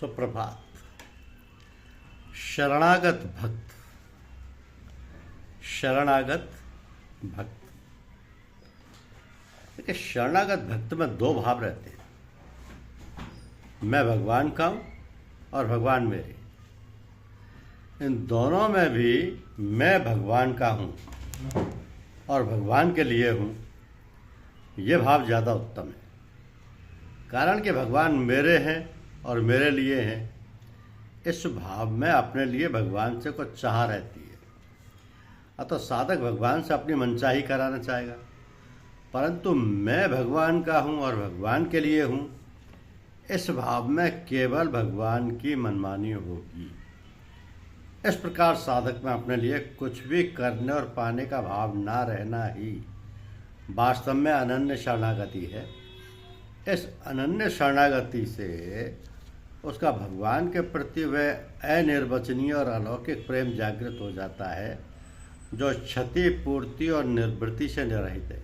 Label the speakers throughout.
Speaker 1: सुप्रभात। शरणागत भक्त, शरणागत भक्त। देखिए, शरणागत भक्त में दो भाव रहते हैं, मैं भगवान का हूं और भगवान मेरे। इन दोनों में भी मैं भगवान का हूं और भगवान के लिए हूं, ये भाव ज़्यादा उत्तम है। कारण कि भगवान मेरे हैं और मेरे लिए हैं, इस भाव में अपने लिए भगवान से कुछ चाह रहती है। अतः साधक भगवान से अपनी मनचाही कराना चाहेगा, परंतु मैं भगवान का हूँ और भगवान के लिए हूँ, इस भाव में केवल भगवान की मनमानी होगी। इस प्रकार साधक में अपने लिए कुछ भी करने और पाने का भाव ना रहना ही वास्तव में अनन्य शरणागति है। इस अनन्य शरणागति से उसका भगवान के प्रति वह अनिर्वचनीय और अलौकिक प्रेम जागृत हो जाता है, जो क्षति पूर्ति और निर्वृत्ति से रहित है,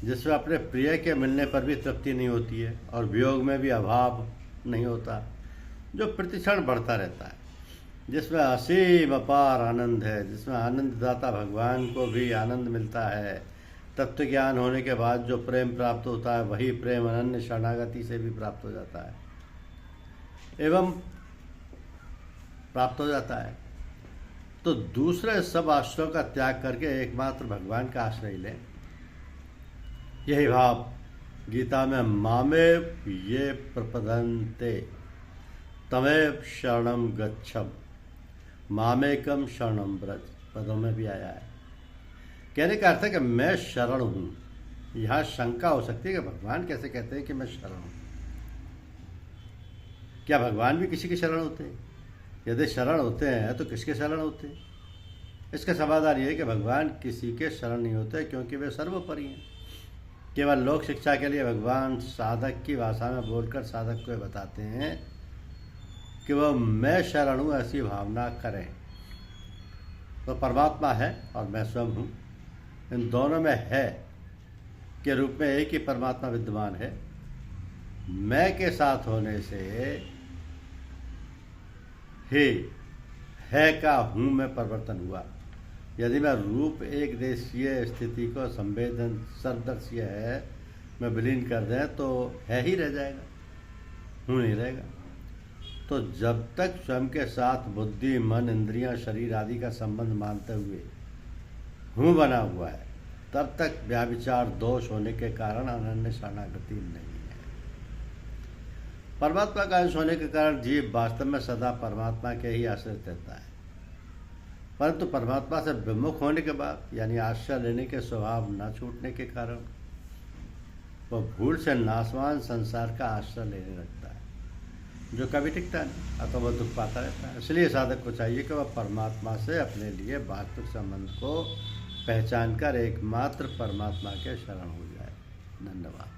Speaker 1: जिसमें अपने प्रिय के मिलने पर भी तृप्ति नहीं होती है और वियोग में भी अभाव नहीं होता, जो प्रतिक्षण बढ़ता रहता है, जिसमें असीम अपार आनंद है, जिसमें आनंददाता भगवान को भी आनंद मिलता है। तत्व ज्ञान होने के बाद जो प्रेम प्राप्त होता है, वही प्रेम अनन्य शरणागति से भी प्राप्त हो जाता है एवं प्राप्त हो जाता है। तो दूसरे सब आश्रयों का त्याग करके एकमात्र भगवान का आश्रय लें। यही भाव गीता में मामेव ये प्रपदन्ते तमेव शरणम गच्छम मामेकम शरणम व्रज पदों में भी आया है। कहने का अर्थ है कि मैं शरण हूँ। यहाँ शंका हो सकती है कि भगवान कैसे कहते हैं कि मैं शरण हूँ। क्या भगवान भी किसी के शरण होते हैं? यदि शरण होते हैं तो किसके शरण होते हैं? इसका समाधान ये है कि भगवान किसी के शरण नहीं होते, क्योंकि वे सर्वोपरि हैं। केवल लोक शिक्षा के लिए भगवान साधक की भाषा में बोलकर साधक को बताते हैं कि वह मैं शरण हूँ ऐसी भावना करें। तो परमात्मा है और मैं स्वयं हूँ, इन दोनों में है के रूप में एक ही परमात्मा विद्यमान है। मैं के साथ होने से ही है का हूँ में परिवर्तन हुआ। यदि मैं रूप एक देशीय स्थिति को संवेदन सर्वदर्शीय है में विलीन कर दें तो है ही रह जाएगा, हूँ नहीं रहेगा। तो जब तक स्वयं के साथ बुद्धि मन इंद्रियां शरीर आदि का संबंध मानते हुए हूँ बना हुआ है, तब तक व्याभिचार दोष होने के कारण अनन्य शरणागति नहीं है। परमात्मा का अंश होने के कारण जीव वास्तव में सदा परमात्मा के ही आश्रित रहता है, परंतु परमात्मा से विमुख होने के बाद यानी आश्रय लेने के स्वभाव न छूटने के कारण वह भूल से नाशवान संसार का आश्रय लेने लगता है, जो कभी टिकता नहीं, अथवा वह दुख पाता रहता है। इसलिए साधक को चाहिए कि वह परमात्मा से अपने लिए वास्तविक संबंध को पहचान कर एकमात्र परमात्मा के शरण हो जाए। धन्यवाद।